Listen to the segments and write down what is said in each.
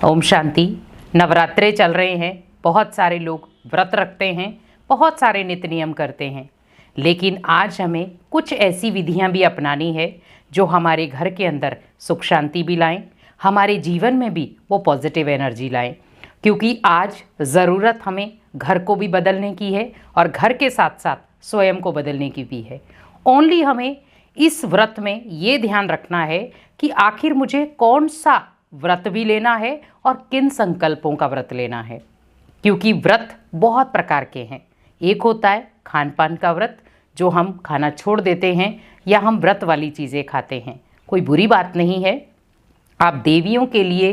ओम शांति। नवरात्रे चल रहे हैं, बहुत सारे लोग व्रत रखते हैं, बहुत सारे नित्य नियम करते हैं, लेकिन आज हमें कुछ ऐसी विधियां भी अपनानी है जो हमारे घर के अंदर सुख शांति भी लाएं, हमारे जीवन में भी वो पॉजिटिव एनर्जी लाएं। क्योंकि आज ज़रूरत हमें घर को भी बदलने की है और घर के साथ साथ स्वयं को बदलने की भी है। ओनली हमें इस व्रत में ये ध्यान रखना है कि आखिर मुझे कौन सा व्रत भी लेना है और किन संकल्पों का व्रत लेना है। क्योंकि व्रत बहुत प्रकार के हैं। एक होता है खान पान का व्रत, जो हम खाना छोड़ देते हैं या हम व्रत वाली चीज़ें खाते हैं। कोई बुरी बात नहीं है, आप देवियों के लिए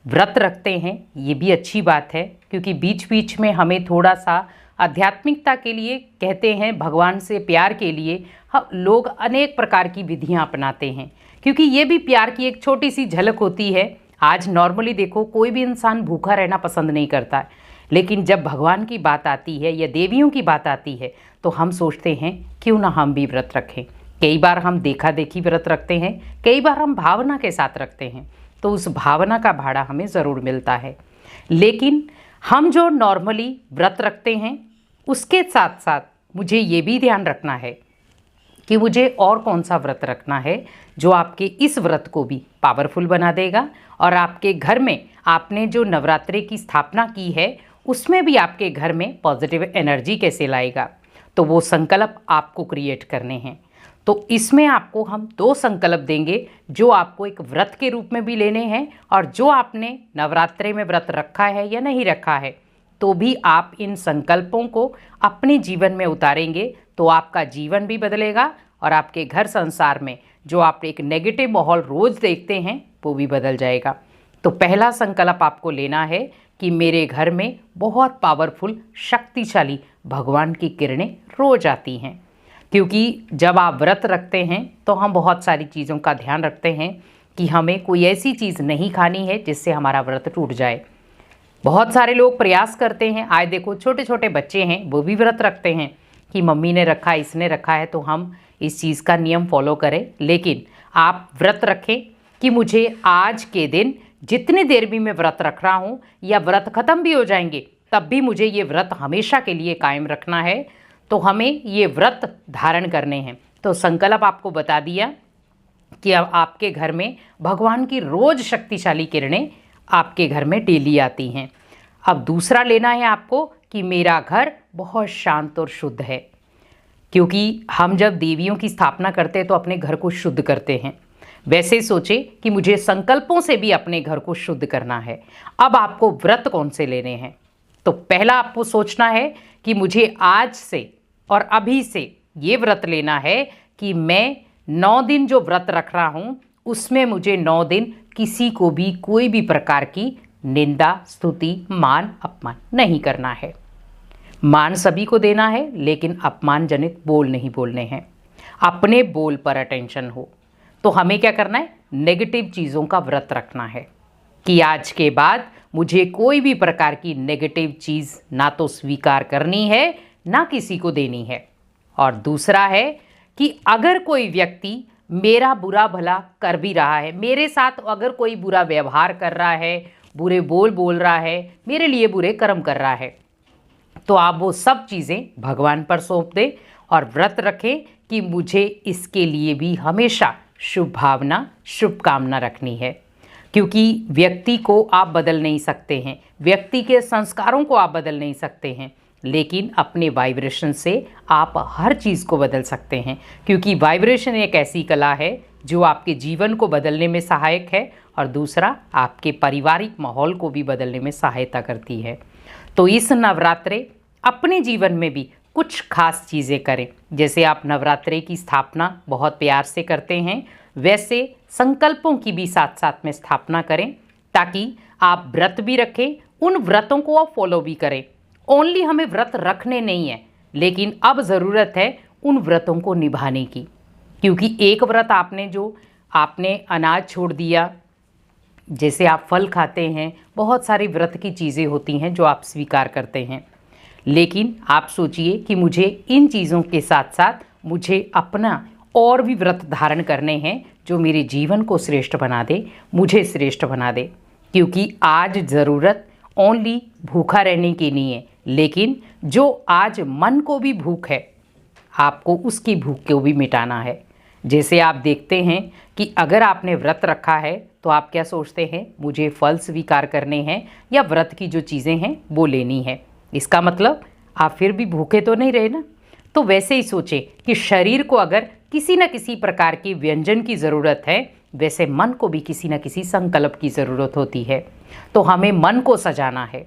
व्रत रखते हैं, ये भी अच्छी बात है। क्योंकि बीच बीच में हमें थोड़ा सा आध्यात्मिकता के लिए कहते हैं, भगवान से प्यार के लिए हम लोग अनेक प्रकार की विधियां अपनाते हैं, क्योंकि ये भी प्यार की एक छोटी सी झलक होती है। आज नॉर्मली देखो, कोई भी इंसान भूखा रहना पसंद नहीं करता है, लेकिन जब भगवान की बात आती है या देवियों की बात आती है तो हम सोचते हैं क्यों ना हम भी व्रत रखें। कई बार हम देखा देखी व्रत रखते हैं, कई बार हम भावना के साथ रखते हैं, तो उस भावना का भाड़ा हमें ज़रूर मिलता है। लेकिन हम जो नॉर्मली व्रत रखते हैं उसके साथ साथ मुझे ये भी ध्यान रखना है कि मुझे और कौन सा व्रत रखना है जो आपके इस व्रत को भी पावरफुल बना देगा और आपके घर में आपने जो नवरात्रि की स्थापना की है उसमें भी आपके घर में पॉजिटिव एनर्जी कैसे लाएगा। तो वो संकल्प आपको क्रिएट करने हैं। तो इसमें आपको हम 2 संकल्प देंगे जो आपको एक व्रत के रूप में भी लेने हैं, और जो आपने नवरात्रि में व्रत रखा है या नहीं रखा है तो भी आप इन संकल्पों को अपने जीवन में उतारेंगे तो आपका जीवन भी बदलेगा और आपके घर संसार में जो आप एक नेगेटिव माहौल रोज़ देखते हैं वो भी बदल जाएगा। तो पहला संकल्प आपको लेना है कि मेरे घर में बहुत पावरफुल शक्तिशाली भगवान की किरणें रोज आती हैं। क्योंकि जब आप व्रत रखते हैं तो हम बहुत सारी चीज़ों का ध्यान रखते हैं कि हमें कोई ऐसी चीज़ नहीं खानी है जिससे हमारा व्रत टूट जाए। बहुत सारे लोग प्रयास करते हैं, आए देखो छोटे छोटे बच्चे हैं वो भी व्रत रखते हैं कि मम्मी ने रखा, इसने रखा है तो हम इस चीज़ का नियम फॉलो करें। लेकिन आप व्रत रखें कि मुझे आज के दिन जितनी देर भी मैं व्रत रख रहा हूँ या व्रत ख़त्म भी हो जाएंगे तब भी मुझे ये व्रत हमेशा के लिए कायम रखना है। तो हमें ये व्रत धारण करने हैं। तो संकल्प आपको बता दिया कि अब आपके घर में भगवान की रोज़ शक्तिशाली किरणें आपके घर में डेली आती हैं। अब दूसरा लेना है आपको कि मेरा घर बहुत शांत और शुद्ध है। क्योंकि हम जब देवियों की स्थापना करते हैं तो अपने घर को शुद्ध करते हैं। वैसे सोचे कि मुझे संकल्पों से भी अपने घर को शुद्ध करना है। अब आपको व्रत कौन से लेने हैं? तो पहला आपको सोचना है कि मुझे आज से और अभी से ये व्रत लेना है कि मैं 9 दिन जो व्रत रख रहा हूँ उसमें मुझे 9 दिन किसी को भी कोई भी प्रकार की निंदा, स्तुति, मान, अपमान नहीं करना है। मान सभी को देना है लेकिन अपमान जनित बोल नहीं बोलने हैं। अपने बोल पर अटेंशन हो। तो हमें क्या करना है? नेगेटिव चीज़ों का व्रत रखना है कि आज के बाद मुझे कोई भी प्रकार की नेगेटिव चीज़ ना तो स्वीकार करनी है ना किसी को देनी है। और दूसरा है कि अगर कोई व्यक्ति मेरा बुरा भला कर भी रहा है, मेरे साथ अगर कोई बुरा व्यवहार कर रहा है, बुरे बोल बोल रहा है, मेरे लिए बुरे कर्म कर रहा है, तो आप वो सब चीज़ें भगवान पर सौंप दें और व्रत रखें कि मुझे इसके लिए भी हमेशा शुभ भावना, शुभकामना रखनी है। क्योंकि व्यक्ति को आप बदल नहीं सकते हैं, व्यक्ति के संस्कारों को आप बदल नहीं सकते हैं, लेकिन अपने वाइब्रेशन से आप हर चीज़ को बदल सकते हैं। क्योंकि वाइब्रेशन एक ऐसी कला है जो आपके जीवन को बदलने में सहायक है और दूसरा आपके पारिवारिक माहौल को भी बदलने में सहायता करती है। तो इस नवरात्रे अपने जीवन में भी कुछ खास चीज़ें करें। जैसे आप नवरात्रे की स्थापना बहुत प्यार से करते हैं, वैसे संकल्पों की भी साथ साथ में स्थापना करें ताकि आप व्रत भी रखें, उन व्रतों को आप फॉलो भी करें। ओनली हमें व्रत रखने नहीं है, लेकिन अब ज़रूरत है उन व्रतों को निभाने की। क्योंकि एक व्रत आपने अनाज छोड़ दिया, जैसे आप फल खाते हैं, बहुत सारी व्रत की चीज़ें होती हैं जो आप स्वीकार करते हैं। लेकिन आप सोचिए कि मुझे इन चीज़ों के साथ साथ मुझे अपना और भी व्रत धारण करने हैं जो मेरे जीवन को श्रेष्ठ बना दे, मुझे श्रेष्ठ बना दे। क्योंकि आज ज़रूरत ओनली भूखा रहने की नहीं है, लेकिन जो आज मन को भी भूख है, आपको उसकी भूख को भी मिटाना है। जैसे आप देखते हैं कि अगर आपने व्रत रखा है तो आप क्या सोचते हैं, मुझे फल स्वीकार करने हैं या व्रत की जो चीज़ें हैं वो लेनी है। इसका मतलब आप फिर भी भूखे तो नहीं रहे ना। तो वैसे ही सोचें कि शरीर को अगर किसी न किसी प्रकार की व्यंजन की ज़रूरत है, वैसे मन को भी किसी न किसी संकल्प की ज़रूरत होती है। तो हमें मन को सजाना है,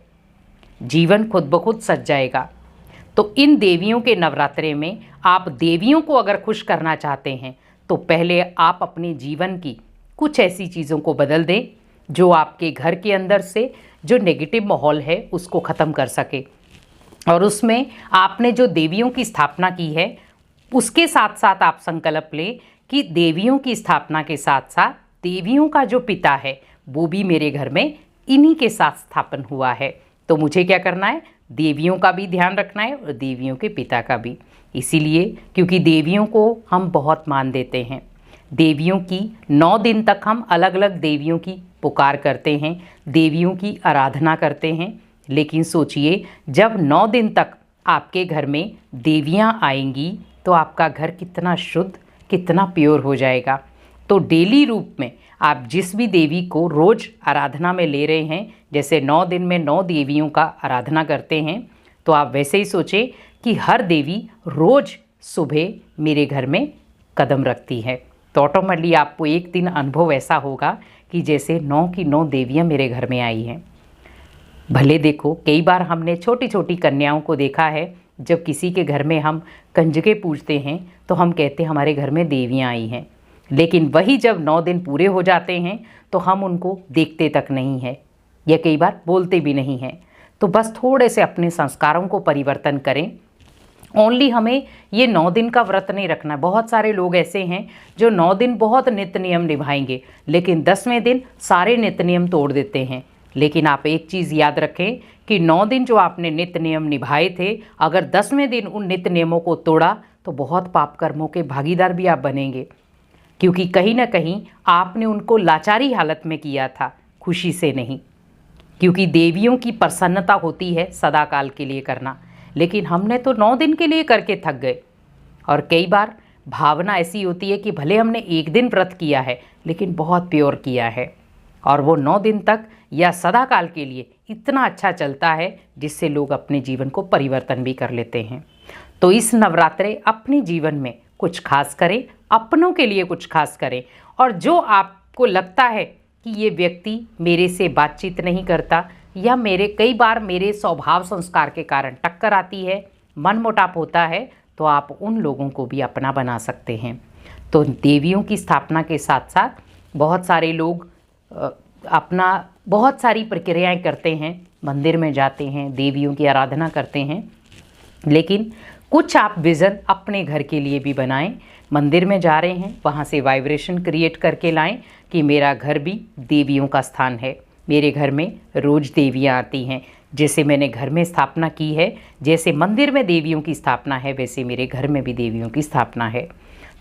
जीवन खुद ब खुद सज जाएगा। तो इन देवियों के नवरात्रे में आप देवियों को अगर खुश करना चाहते हैं तो पहले आप अपने जीवन की कुछ ऐसी चीज़ों को बदल दें जो आपके घर के अंदर से जो नेगेटिव माहौल है उसको ख़त्म कर सके। और उसमें आपने जो देवियों की स्थापना की है उसके साथ साथ आप संकल्प लें कि देवियों की स्थापना के साथ साथ देवियों का जो पिता है वो भी मेरे घर में इन्हीं के साथ स्थापन हुआ है। तो मुझे क्या करना है, देवियों का भी ध्यान रखना है और देवियों के पिता का भी। इसीलिए क्योंकि देवियों को हम बहुत मान देते हैं, देवियों की 9 दिन तक हम अलग अलग देवियों की पुकार करते हैं, देवियों की आराधना करते हैं। लेकिन सोचिए, जब 9 दिन तक आपके घर में देवियाँ आएंगी तो आपका घर कितना शुद्ध, कितना प्योर हो जाएगा। तो डेली रूप में आप जिस भी देवी को रोज़ आराधना में ले रहे हैं, जैसे 9 दिन में 9 देवियों का आराधना करते हैं, तो आप वैसे ही सोचें कि हर देवी रोज़ सुबह मेरे घर में कदम रखती है। तो ऑटोमेटिकली आपको एक दिन अनुभव ऐसा होगा कि जैसे 9 की 9 देवियाँ मेरे घर में आई हैं। भले देखो, कई बार हमने छोटी छोटी कन्याओं को देखा है, जब किसी के घर में हम कंजके पूजते हैं तो हम कहते हैं हमारे घर में देवियाँ आई हैं। लेकिन वही जब 9 दिन पूरे हो जाते हैं तो हम उनको देखते तक नहीं हैं या कई बार बोलते भी नहीं हैं। तो बस थोड़े से अपने संस्कारों को परिवर्तन करें। ओनली हमें ये 9 दिन का व्रत नहीं रखना। बहुत सारे लोग ऐसे हैं जो 9 दिन बहुत नित्य नियम निभाएंगे, लेकिन 10वें दिन सारे नित्य नियम तोड़ देते हैं। लेकिन आप एक चीज़ याद रखें कि 9 दिन जो आपने नित्य नियम निभाए थे, अगर 10वें दिन उन नित्य नियमों को तोड़ा तो बहुत पाप कर्मों के भागीदार भी आप बनेंगे, क्योंकि कहीं ना कहीं आपने उनको लाचारी हालत में किया था, खुशी से नहीं। क्योंकि देवियों की प्रसन्नता होती है सदा काल के लिए करना, लेकिन हमने तो 9 दिन के लिए करके थक गए। और कई बार भावना ऐसी होती है कि भले हमने एक दिन व्रत किया है लेकिन बहुत प्योर किया है, और वो 9 दिन तक या सदा काल के लिए इतना अच्छा चलता है जिससे लोग अपने जीवन को परिवर्तन भी कर लेते हैं। तो इस नवरात्रे अपने जीवन में कुछ खास करें, अपनों के लिए कुछ खास करें। और जो आपको लगता है कि ये व्यक्ति मेरे से बातचीत नहीं करता या कई बार मेरे स्वभाव संस्कार के कारण टक्कर आती है, मनमुटाव होता है, तो आप उन लोगों को भी अपना बना सकते हैं। तो देवियों की स्थापना के साथ साथ बहुत सारे लोग अपना बहुत सारी प्रक्रियाएं करते हैं, मंदिर में जाते हैं, देवियों की आराधना करते हैं, लेकिन कुछ आप विज़न अपने घर के लिए भी बनाएं। मंदिर में जा रहे हैं, वहाँ से वाइब्रेशन क्रिएट करके लाएं कि मेरा घर भी देवियों का स्थान है, मेरे घर में रोज़ देवियाँ आती हैं। जैसे मैंने घर में स्थापना की है, जैसे मंदिर में देवियों की स्थापना है, वैसे मेरे घर में भी देवियों की स्थापना है।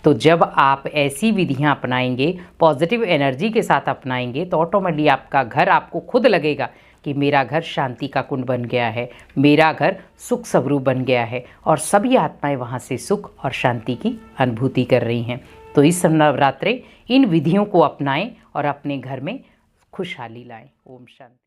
तो जब आप ऐसी विधियां अपनाएंगे, पॉजिटिव एनर्जी के साथ अपनाएंगे, तो ऑटोमेटिकली आपका घर, आपको खुद लगेगा कि मेरा घर शांति का कुंड बन गया है, मेरा घर सुख स्वरूप बन गया है, और सभी आत्माएं वहां से सुख और शांति की अनुभूति कर रही हैं। तो इस नवरात्रे इन विधियों को अपनाएं और अपने घर में खुशहाली लाएं। ओम शांति।